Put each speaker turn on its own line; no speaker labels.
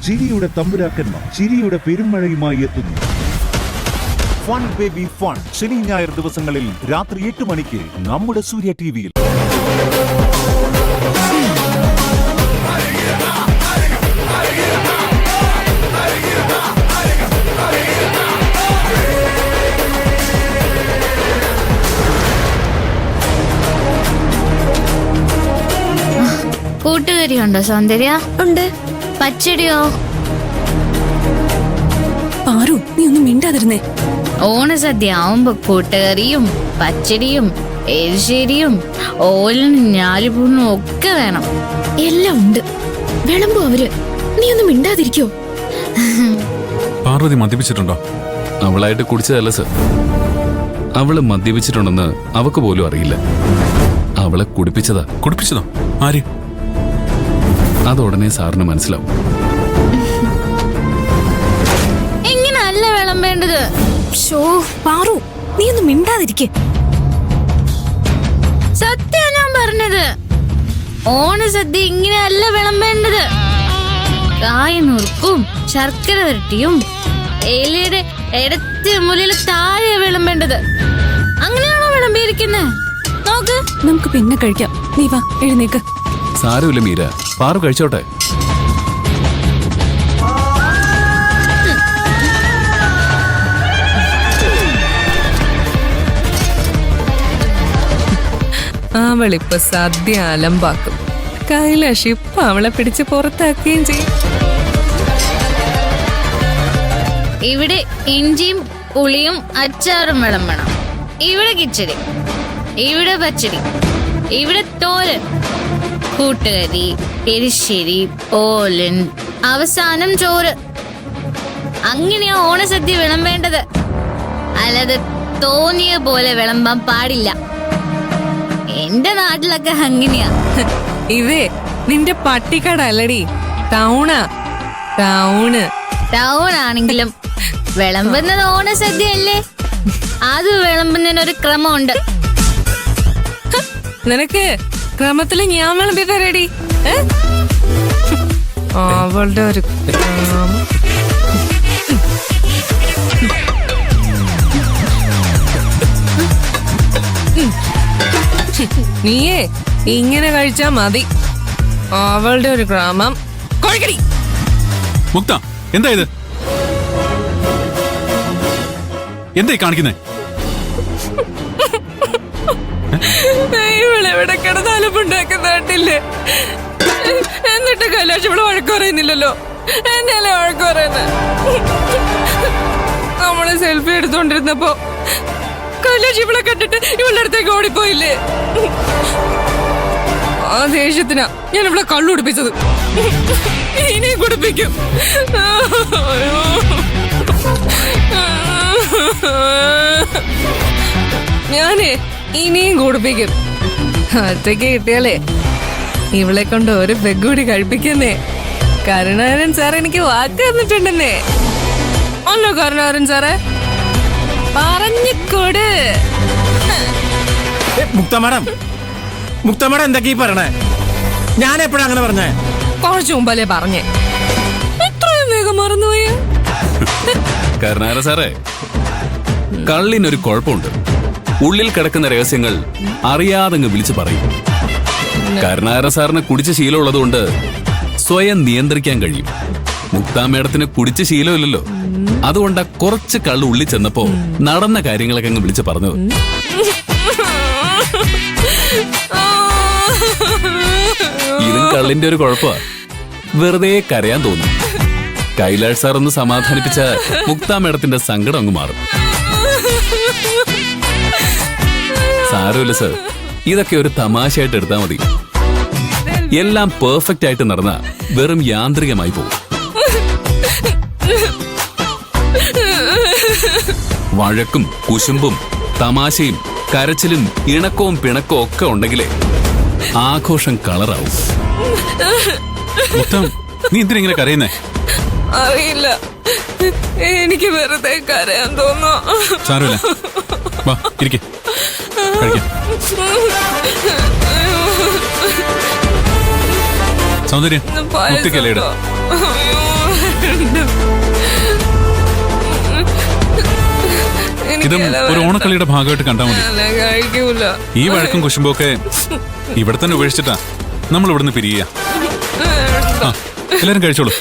ചിരിയുടെ തമ്പുരാക്കന്മാർ ചിരിയുടെ പെരുമഴയുമായി എത്തുന്നു. ഫൺ ബേബി ഫൺ ശനി ഞായർ ദിവസങ്ങളിൽ രാത്രി 8 മണിക്ക് നമ്മുടെ സൂര്യ ടിവിയിൽ.
കൂട്ടുകറിയുണ്ടോ സൗന്ദര്യ?
ഉണ്ട്.
പച്ചടിയോ?
പാറു, നീ ഒന്നും മിണ്ടാതിരുന്നേ.
ഓണസദ്യ ആവുമ്പോ കൂട്ടുകറിയും പച്ചടിയും എരിശ്ശേരിയും ഓലനും ഞാലിപ്പൂണും ഒക്കെ വേണം.
എല്ലാം ഉണ്ട്. വിളമ്പോ അവര്. നീ ഒന്നും മിണ്ടാതിരിക്കോ?
പാർവതി മദ്യപിച്ചിട്ടുണ്ടോ?
അവളായിട്ട് കുടിച്ചതല്ല സർ. അവള് മദ്യപിച്ചിട്ടുണ്ടെന്ന് അവക്ക് പോലും അറിയില്ല. അവളെ കുടിപ്പിച്ചതാ.
കുടിപ്പിച്ചതോ? ആര്?
അതുടനെ സാറിന് മനസ്സിലാവും.
എങ്ങനല്ല വിളമ്പേണ്ടത്?
പാറു, നീ ഒന്നും മിണ്ടാതിരിക്കേ.
സത്യം ഞാൻ പറഞ്ഞത്. ഓണസദ്യ ഇങ്ങനെയല്ല വിളമ്പേണ്ടത്. കായനുറുക്കും ശർക്കര വരട്ടിയും ഇലയുടെ ഇടത്തെ മുലയിൽ താഴെ വിളമ്പേണ്ടത്. അങ്ങനെയാണോ വിളമ്പിയിരിക്കുന്നത്? നോക്ക്.
നമുക്ക് പിന്നെ കഴിക്കാം. നീ വാ, എഴുന്നേക്ക്.
സാരമില്ല മീര, പാറു കഴിച്ചോട്ടെ.
അവളിപ്പൊ സദ്യ അലമ്പാക്കും. കൈലാഷ് ഇപ്പൊ അവളെ പിടിച്ച് പുറത്താക്കുകയും ചെയ്യും.
ഇവിടെ ഇഞ്ചിയും പുളിയും അച്ചാറും വിളമ്പണം. ഇവിടെ കിച്ചടി, ഇവിടെ പച്ചടി, ഇവിടെ തോരൻ, കൂട്ടുകറി, എരിശ്ശേരി, ഓലൻ, അവസാനം ചോറ്. അങ്ങനെയാ ഓണസദ്യ വിളമ്പേണ്ടത്. അല്ലാതെ തോന്നിയ പോലെ വിളമ്പാൻ പാടില്ല. എന്റെ നാട്ടിലൊക്കെ അങ്ങനെയാ.
ഇതേ നിന്റെ പട്ടിക്കട അല്ലടി, ടൗണാ.
ടൗൺ ആണെങ്കിലും വിളമ്പുന്നത് ഓണസദ്യ അല്ലേ? അത് വിളമ്പുന്നതിനൊരു ക്രമമുണ്ട്.
നിനക്ക് ക്രമത്തില് ഞാൻ വിളമ്പി തരടി. അവളുടെ ഒരു ക്രമം. നീയേ ഇങ്ങനെ കഴിച്ചാ മതി. അവളുടെ ഒരു ക്രമം. കൊഴക്കടി.
മുക്ത, എന്താ ഇത്? എന്തായി കാണിക്കുന്നേ?
ഇവളെവിടെ കിടന്നാലുണ്ടാക്കുന്നില്ലേ? എന്നിട്ട് കൈലാഷ് ഇവള് വഴക്ക് പറയുന്നില്ലല്ലോ. എന്നല്ലേ വഴക്ക് പറയുന്നത്? നമ്മള് സെൽഫി എടുത്തോണ്ടിരുന്നപ്പോ കൈലാഷ് ഇവളെ കണ്ടിട്ട് ഇവളുടെ അടുത്തേക്ക് ഓടിപ്പോയില്ലേ? ആ ദേഷ്യത്തിനാ ഞാൻ ഇവളെ കള്ളുടിപ്പിച്ചത്. ഇനിയും കുടിപ്പിക്കും. ഞാനേ ഇനിയും കുടിപ്പിക്കും. ഒറ്റയ്ക്ക് കിട്ടിയാലേ ഇവളെ കൊണ്ട് ഒരു പെഗ് കൂടി കഴിപ്പിക്കുന്നേ. കരുണാകരൻ സാർ എനിക്ക് വാക്ക് തന്നിട്ടുണ്ടെന്നേ. അല്ലോ കരുണാകരൻ സാറേ, പറഞ്ഞിക്കോട്.
മുക്ത മാഡം എന്തൊക്കെയാ പറയണേ? ഞാൻ എപ്പോഴാ അങ്ങനെ പറഞ്ഞേ?
കുറച്ചു മുമ്പല്ലേ പറഞ്ഞേ. എത്രയും വേഗം മറന്നുപോയ.
കരുണാകരൻ സാറേ, കള്ളിനൊരു കുഴപ്പമുണ്ട്. ഉള്ളിൽ കിടക്കുന്ന രഹസ്യങ്ങൾ അറിയാതങ്ങ് വിളിച്ചു പറയും. കരുണാകരൻ സാറിന് കുടിച്ച ശീലമുള്ളതുകൊണ്ട് സ്വയം നിയന്ത്രിക്കാൻ കഴിയും. മുക്താ മേഡത്തിന് കുടിച്ച ശീലമില്ലല്ലോ. അതുകൊണ്ടാ കുറച്ച് കള്ള് ഉള്ളിൽ ചെന്നപ്പോ നടന്ന കാര്യങ്ങളൊക്കെ അങ്ങ് വിളിച്ചു പറഞ്ഞത്. ഇതും കള്ളിന്റെ ഒരു കുഴപ്പമാ. വെറുതെ കരയാൻ തോന്നും. കൈലാഷ് സാർ ഒന്ന് സമാധാനിപ്പിച്ച മുക്താ മേഡത്തിന്റെ സങ്കടം അങ്ങ് മാറും. സാരമില്ല സർ, ഇതൊക്കെ ഒരു തമാശയായിട്ട് എടുത്താൽ മതി. എല്ലാം പെർഫെക്റ്റ് ആയിട്ട് നടന്ന വെറും യാന്ത്രികമായി പോകും. വഴക്കും കുശുമ്പും തമാശയും കരച്ചിലും ഇണക്കവും പിണക്കവും ഒക്കെ ഉണ്ടെങ്കിലേ ആഘോഷം കളറാവും.
നീ എന്തിനാ കരയുന്നേ?
അറിയില്ല, എനിക്ക് വെറുതെ കരയാൻ തോന്നുന്നു.
സാരമില്ല, വാ ഇരിക്കെ കഴിക്കാം. സൗന്ദര്യം മുത്തിക്കല്ലേട്. ഇതും ഒരു ഓണക്കളിയുടെ ഭാഗമായിട്ട് കണ്ടാൽ മതി.
കഴിക്കൂല.
ഈ വഴക്കും കുശുമ്പൊക്കെ ഇവിടെ തന്നെ ഉപേക്ഷിച്ചിട്ടാ നമ്മൾ ഇവിടുന്ന് പിരിയുക. എല്ലാരും കഴിച്ചോളൂ.